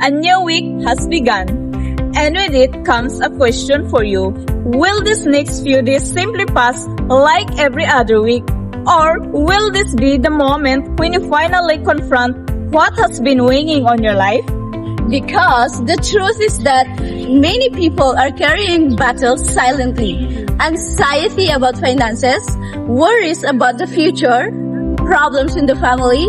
A new week has begun, and with it comes a question for you. Will these next few days simply pass like every other week? Or will this be the moment when you finally confront what has been weighing on your life? Because the truth is that many people are carrying battles silently. Anxiety about finances, worries about the future, problems in the family,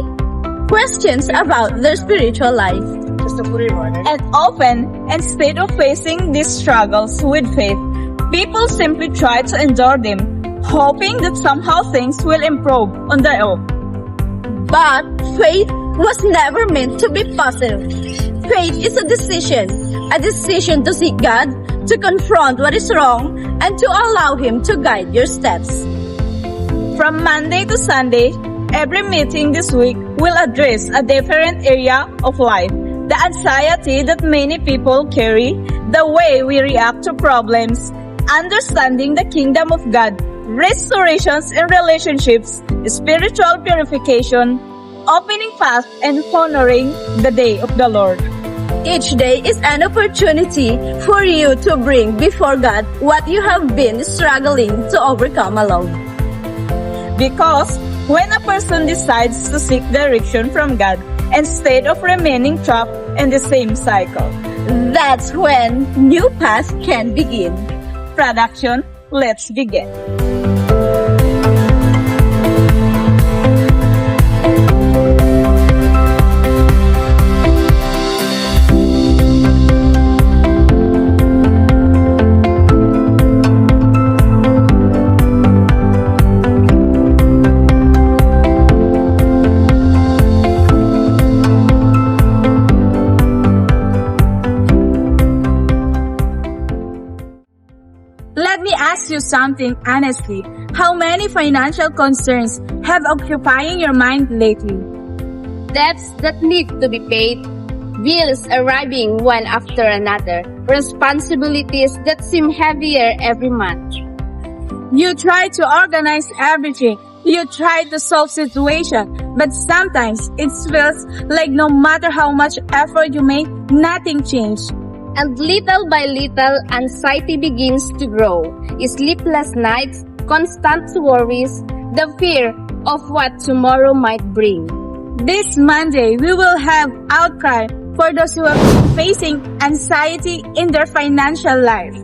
questions about their spiritual life. And often, instead of facing these struggles with faith, people simply try to endure them, hoping that somehow things will improve on their own. But faith was never meant to be passive. Faith is a decision to seek God, to confront what is wrong, and to allow Him to guide your steps. From Monday to Sunday, every meeting this week will address a different area of life. The anxiety that many people carry, the way we react to problems, understanding the kingdom of God, restorations in relationships, spiritual purification, opening fast, and honoring the day of the Lord. Each day is an opportunity for you to bring before God what you have been struggling to overcome alone. Because when a person decides to seek direction from God instead of remaining trapped in the same cycle, that's when new paths can begin. Production, let's begin. Let me ask you something honestly. How many financial concerns have occupying your mind lately? Debts that need to be paid, bills arriving one after another, responsibilities that seem heavier every month. You try to organize everything. You try to solve situation, but sometimes it feels like no matter how much effort you make, nothing changes. And little by little, anxiety begins to grow. Sleepless nights, constant worries, the fear of what tomorrow might bring. This Monday, we will have outcry for those who have been facing anxiety in their financial life.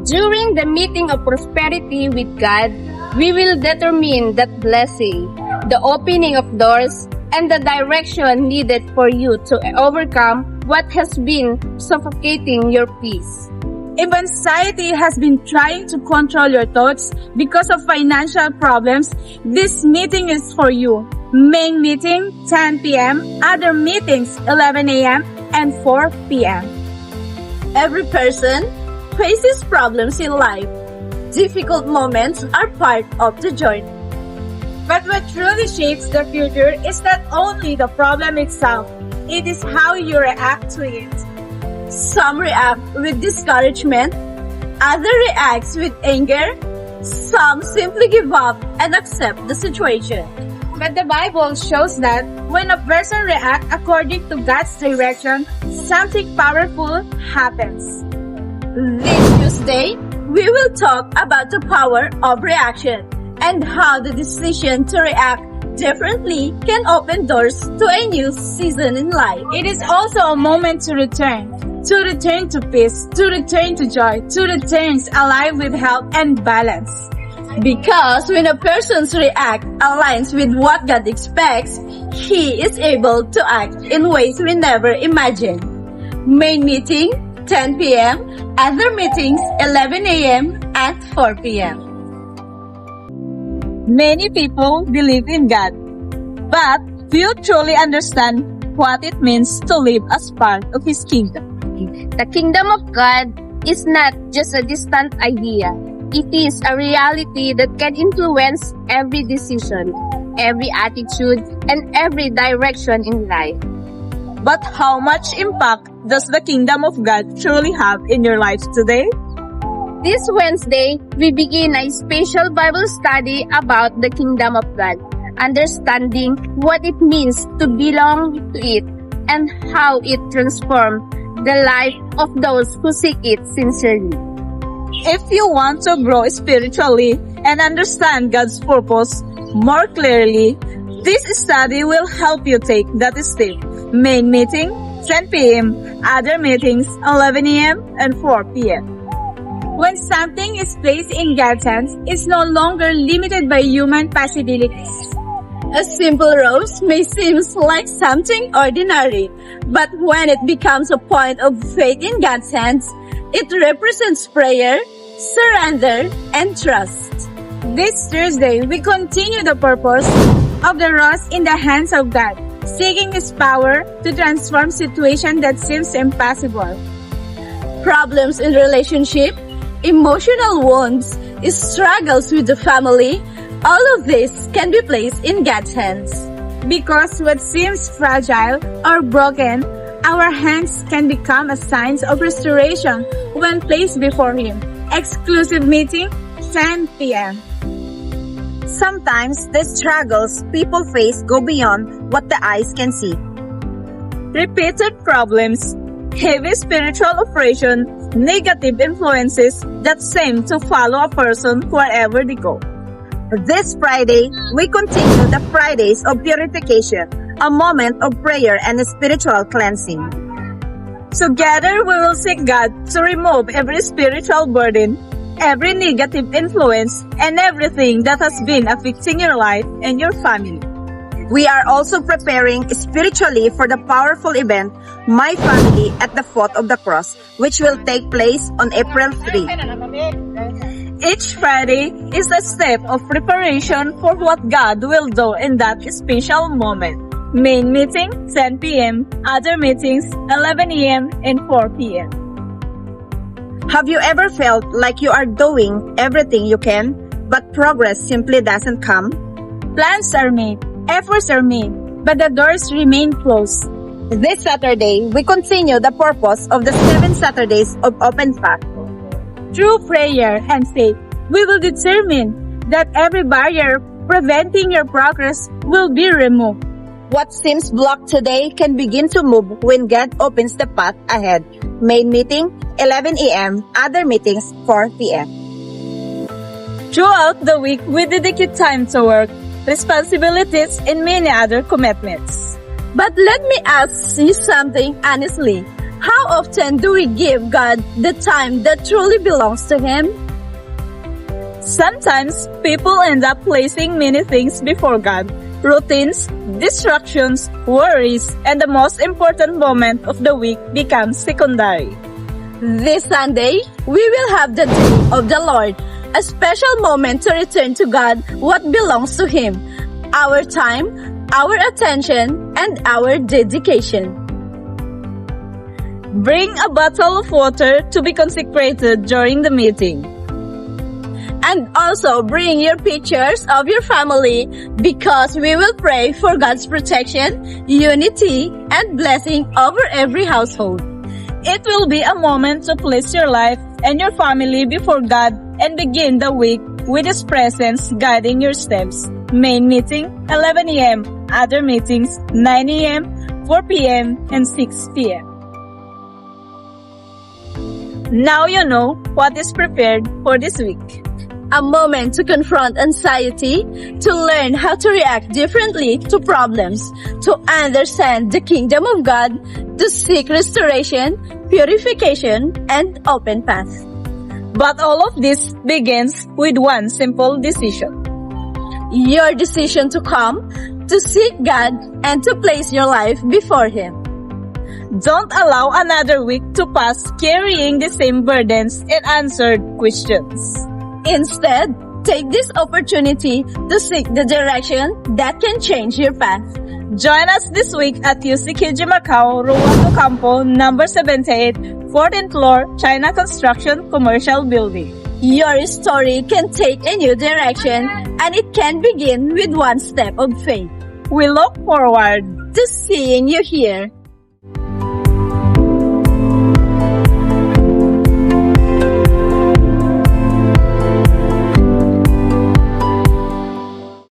During the meeting of prosperity with God, we will determine that blessing, the opening of doors, and the direction needed for you to overcome what has been suffocating your peace. If anxiety has been trying to control your thoughts because of financial problems, this meeting is for you. Main meeting, 10 p.m., other meetings, 11 a.m. and 4 p.m. Every person faces problems in life. Difficult moments are part of the journey. But what truly shapes the future is not only the problem itself, it is how you react to it. Some react with discouragement, others react with anger, some simply give up and accept the situation. But the Bible shows that when a person reacts according to God's direction, something powerful happens. This Tuesday, we will talk about the power of reaction and how the decision to react differently can open doors to a new season in life. It is also a moment to return to peace, to return to joy, to return alive with health and balance. Because when a person's react aligns with what God expects, he is able to act in ways we never imagined. Main meeting, 10 p.m., other meetings, 11 a.m. and 4 p.m. Many people believe in God, but few truly understand what it means to live as part of His kingdom. The kingdom of God is not just a distant idea. It is a reality that can influence every decision, every attitude, and every direction in life. But how much impact does the kingdom of God truly have in your life today? This Wednesday, we begin a special Bible study about the kingdom of God, understanding what it means to belong to it, and how it transforms the life of those who seek it sincerely. If you want to grow spiritually and understand God's purpose more clearly, this study will help you take that step. Main meeting, 10 p.m. Other meetings, 11 a.m. and 4 p.m. When something is placed in God's hands, it's no longer limited by human possibilities. A simple rose may seem like something ordinary, but when it becomes a point of faith in God's hands, it represents prayer, surrender, and trust. This Thursday, we continue the purpose of the rose in the hands of God, seeking His power to transform situations that seems impossible. Problems in relationship, emotional wounds, struggles with the family, all of this can be placed in God's hands. Because what seems fragile or broken, our hands can become a sign of restoration when placed before Him. Exclusive meeting, 10 p.m. Sometimes the struggles people face go beyond what the eyes can see. Repeated problems, heavy spiritual oppression, negative influences that seem to follow a person wherever they go. This Friday, we continue the Fridays of Purification, a moment of prayer and spiritual cleansing. Together, we will seek God to remove every spiritual burden, every negative influence, and everything that has been affecting your life and your family. We are also preparing spiritually for the powerful event, My Family at the Foot of the Cross, which will take place on April 3. Each Friday is a step of preparation for what God will do in that special moment. Main meeting, 10 p.m. Other meetings, 11 a.m. and 4 p.m. Have you ever felt like you are doing everything you can, but progress simply doesn't come? Plans are made, efforts are made, but the doors remain closed. This Saturday, we continue the purpose of the 7 Saturdays of Open Fast. Through prayer and faith, we will determine that every barrier preventing your progress will be removed. What seems blocked today can begin to move when God opens the path ahead. Main meeting, 11 a.m. Other meetings, 4 p.m. Throughout the week, we dedicate time to work, responsibilities, and many other commitments. But let me ask you something honestly. How often do we give God the time that truly belongs to Him? Sometimes, people end up placing many things before God. Routines, distractions, worries, and the most important moment of the week becomes secondary. This Sunday, we will have the Day of the Lord, a special moment to return to God what belongs to Him, our time, our attention, and our dedication. Bring a bottle of water to be consecrated during the meeting. And also bring your pictures of your family because we will pray for God's protection, unity, and blessing over every household. It will be a moment to place your life and your family before God and begin the week with His presence guiding your steps. Main meeting, 11 a.m. Other meetings, 9 a.m., 4 p.m., and 6 p.m. Now you know what is prepared for this week. A moment to confront anxiety, to learn how to react differently to problems, to understand the kingdom of God, to seek restoration, purification, and open path. But all of this begins with one simple decision. Your decision to come, to seek God, and to place your life before Him. Don't allow another week to pass carrying the same burdens and unanswered questions. Instead, take this opportunity to seek the direction that can change your path. Join us this week at UCKG Macau, Ruan Campo, number 78, 14th floor, China Construction Commercial Building. Your story can take a new direction, and it can begin with one step of faith. We look forward to seeing you here.